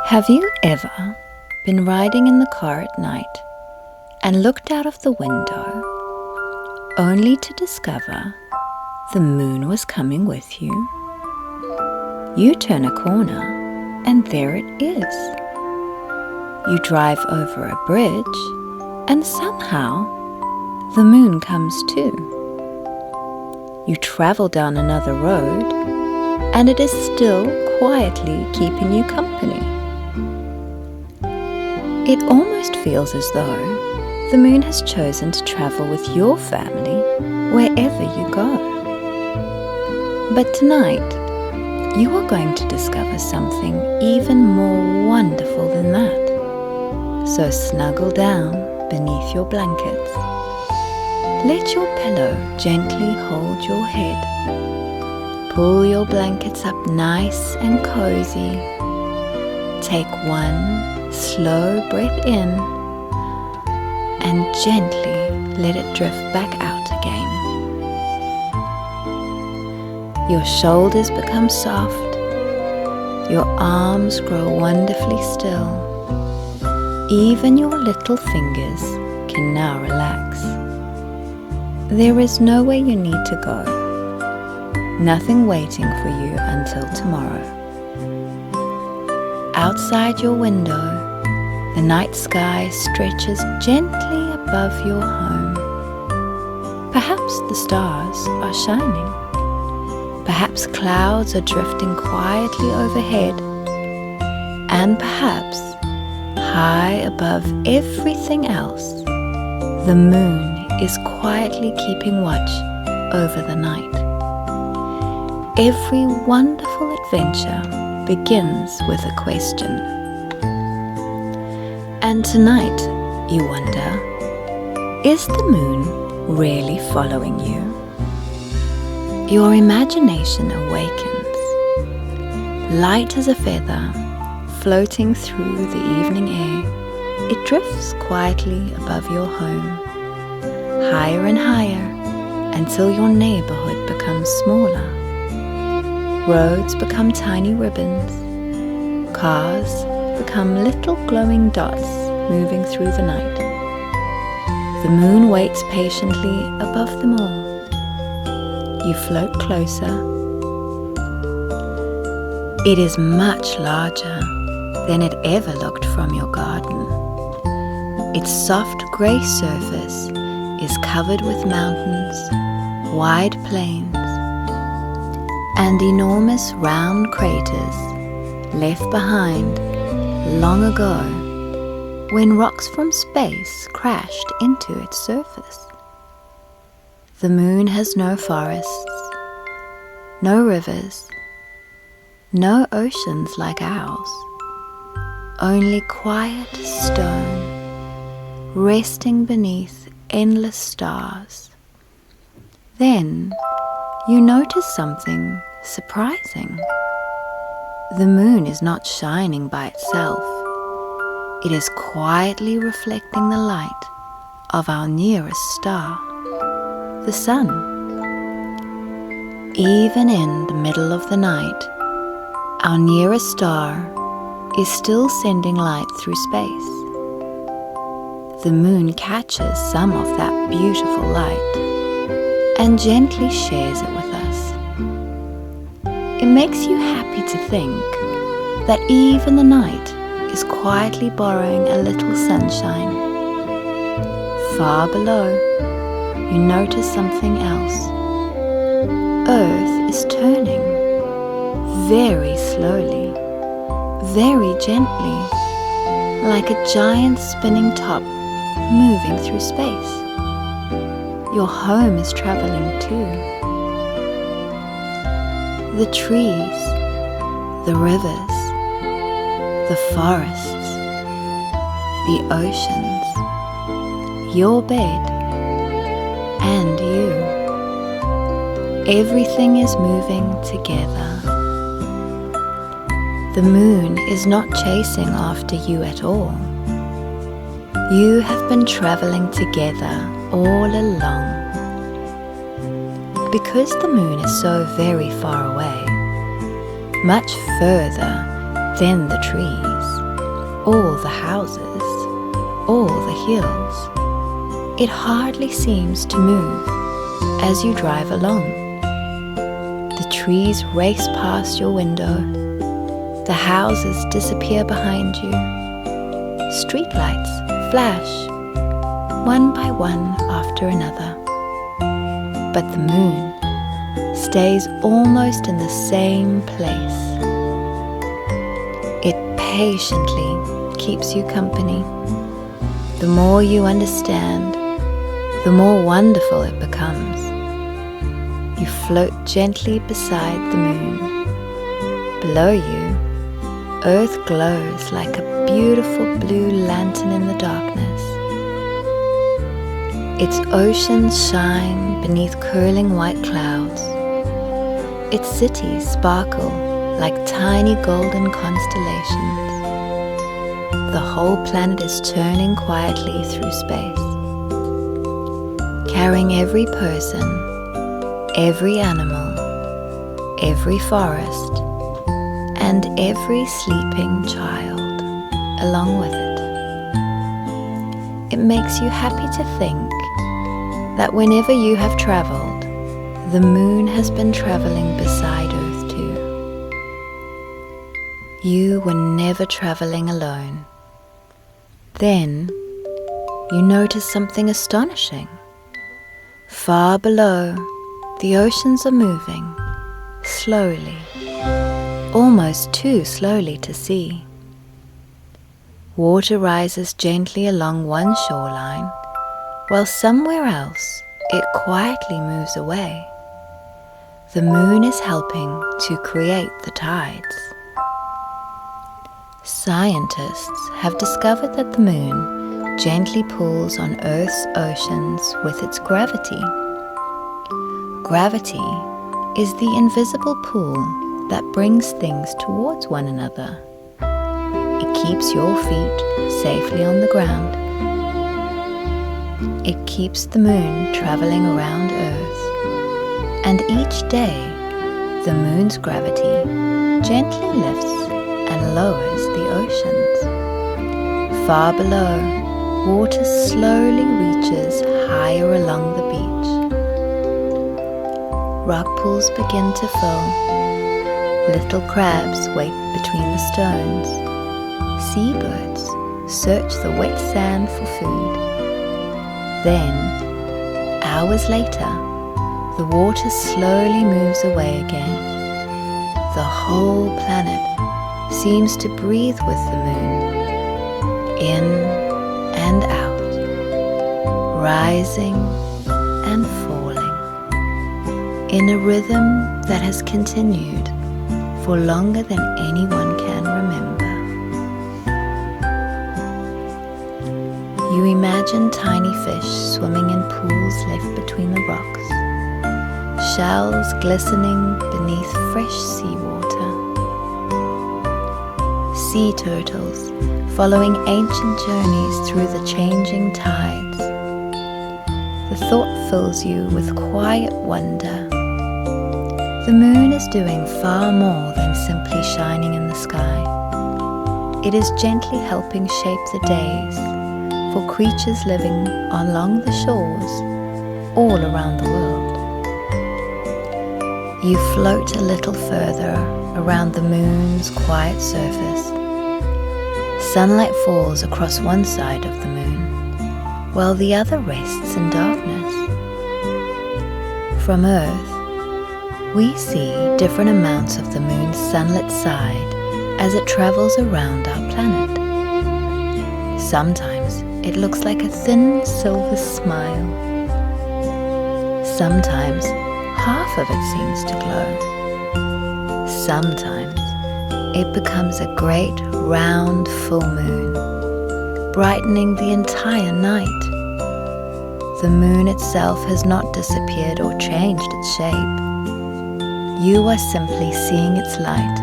Have you ever been riding in the car at night and looked out of the window only to discover the moon was coming with you? You turn a corner and there it is. You drive over a bridge and somehow the moon comes too. You travel down another road and it is still quietly keeping you company. It almost feels as though the moon has chosen to travel with your family wherever you go. But tonight, you are going to discover something even more wonderful than that. So snuggle down beneath your blankets. Let your pillow gently hold your head. Pull your blankets up nice and cozy. Take one slow breath in and gently let it drift back out again. Your shoulders become soft, your arms grow wonderfully still. Even your little fingers can now relax. There is nowhere you need to go, nothing waiting for you until tomorrow. Outside your window, the night sky stretches gently above your home. Perhaps the stars are shining. Perhaps clouds are drifting quietly overhead. And perhaps, high above everything else, the moon is quietly keeping watch over the night. Every wonderful adventure begins with a question. And tonight, you wonder, is the moon really following you? Your imagination awakens. Light as a feather, floating through the evening air, it drifts quietly above your home, higher and higher, until your neighborhood becomes smaller. Roads become tiny ribbons. Cars become little glowing dots moving through the night. The moon waits patiently above them all. You float closer. It is much larger than it ever looked from your garden. Its soft grey surface is covered with mountains, wide plains, and enormous round craters left behind long ago when rocks from space crashed into its surface. The moon has no forests, no rivers, no oceans like ours, only quiet stone resting beneath endless stars. Then you notice something surprising. The moon is not shining by itself. It is quietly reflecting the light of our nearest star, the sun. Even in the middle of the night, our nearest star is still sending light through space. The moon catches some of that beautiful light and gently shares it with us. It makes you happy to think that even the night is quietly borrowing a little sunshine. Far below, you notice something else. Earth is turning, very slowly, very gently, like a giant spinning top moving through space. Your home is traveling too. The trees, the rivers, the forests, the oceans, your bed, and you. Everything is moving together. The moon is not chasing after you at all. You have been traveling together all along. Because the moon is so very far away, much further than the trees, all the houses, all the hills, it hardly seems to move as you drive along. The trees race past your window, the houses disappear behind you, streetlights flash, one by one after another. But the moon stays almost in the same place. It patiently keeps you company. The more you understand, the more wonderful it becomes. You float gently beside the moon. Below you, Earth glows like a beautiful blue lantern in the darkness. Its oceans shine beneath curling white clouds. Its cities sparkle like tiny golden constellations. The whole planet is turning quietly through space, carrying every person, every animal, every forest, and every sleeping child along with it. It makes you happy to think that whenever you have traveled, the moon has been traveling beside Earth too. You were never traveling alone. Then you notice something astonishing. Far below, the oceans are moving, slowly, almost too slowly to see. Water rises gently along one shoreline, while somewhere else it quietly moves away. The moon is helping to create the tides. Scientists have discovered that the moon gently pulls on Earth's oceans with its gravity. Gravity is the invisible pull that brings things towards one another. It keeps your feet safely on the ground. It keeps the moon traveling around Earth. And each day, the moon's gravity gently lifts and lowers the oceans. Far below, water slowly reaches higher along the beach. Rock pools begin to fill. Little crabs wait between the stones. Seabirds search the wet sand for food. Then, hours later, the water slowly moves away again. The whole planet seems to breathe with the moon, in and out, rising and falling, in a rhythm that has continued for longer than anyone can remember. You imagine tiny fish swimming in pools left between the rocks, shells glistening beneath fresh seawater, sea turtles following ancient journeys through the changing tides. The thought fills you with quiet wonder. The moon is doing far more than simply shining in the sky. It is gently helping shape the days for creatures living along the shores all around the world. You float a little further around the moon's quiet surface. Sunlight falls across one side of the moon, while the other rests in darkness. From Earth, we see different amounts of the moon's sunlit side as it travels around our planet. Sometimes it looks like a thin silver smile. Sometimes half of it seems to glow. Sometimes it becomes a great round full moon, brightening the entire night. The moon itself has not disappeared or changed its shape. You are simply seeing its light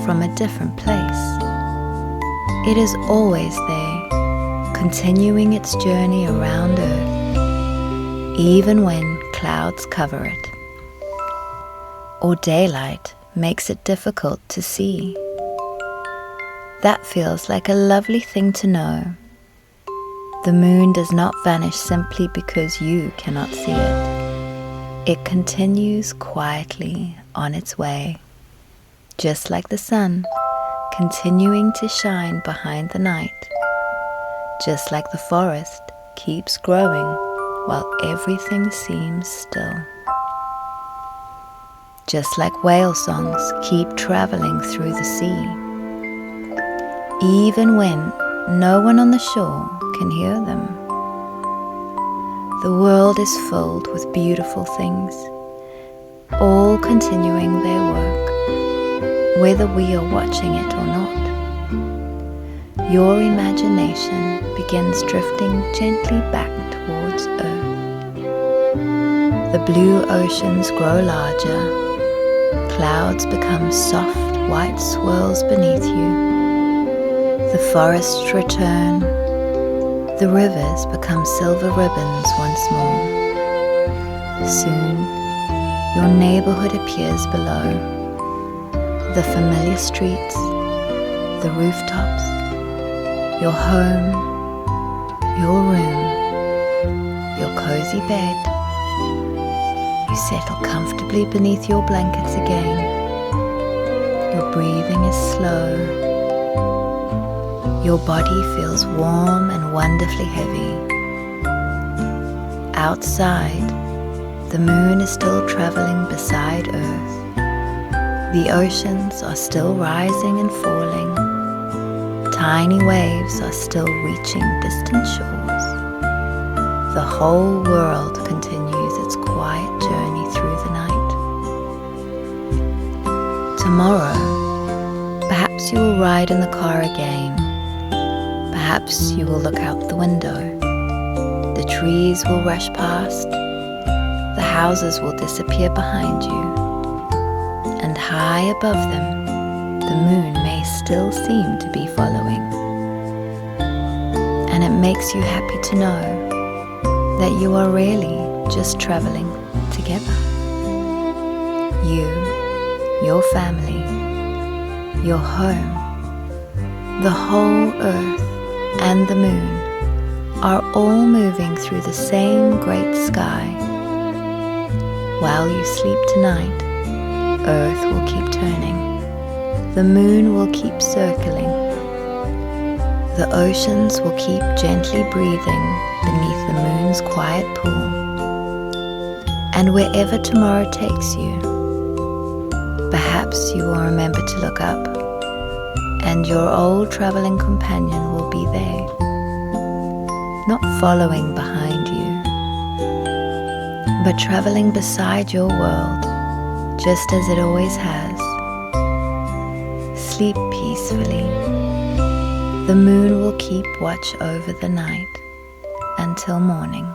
from a different place. It is always there, continuing its journey around Earth, even when clouds cover it, or daylight makes it difficult to see. That feels like a lovely thing to know. The moon does not vanish simply because you cannot see it. It continues quietly on its way, just like the sun, continuing to shine behind the night. Just like the forest keeps growing while everything seems still. Just like whale songs keep traveling through the sea, even when no one on the shore can hear them. The world is filled with beautiful things, all continuing their work, whether we are watching it or not. Your imagination begins drifting gently back towards Earth. The blue oceans grow larger, clouds become soft white swirls beneath you. The forests return, the rivers become silver ribbons once more. Soon, your neighborhood appears below. The familiar streets, the rooftops, your home, your room, your cozy bed. You settle comfortably beneath your blankets again. Your breathing is slow. Your body feels warm and wonderfully heavy. Outside, the moon is still traveling beside Earth. The oceans are still rising and falling. Tiny waves are still reaching distant shores. The whole world continues its quiet journey through the night. Tomorrow, perhaps you will ride in the car again. Perhaps you will look out the window. The trees will rush past. The houses will disappear behind you. And high above them, the moon may still seem to be following. And it makes you happy to know that you are really just traveling together. You, your family, your home, the whole earth and the moon are all moving through the same great sky. While you sleep tonight, Earth will keep turning. The moon will keep circling. The oceans will keep gently breathing beneath the moon's quiet pool. And wherever tomorrow takes you, perhaps you will remember to look up, and your old traveling companion will be there, not following behind you, but traveling beside your world, just as it always has. Sleep peacefully. The moon will keep watch over the night until morning.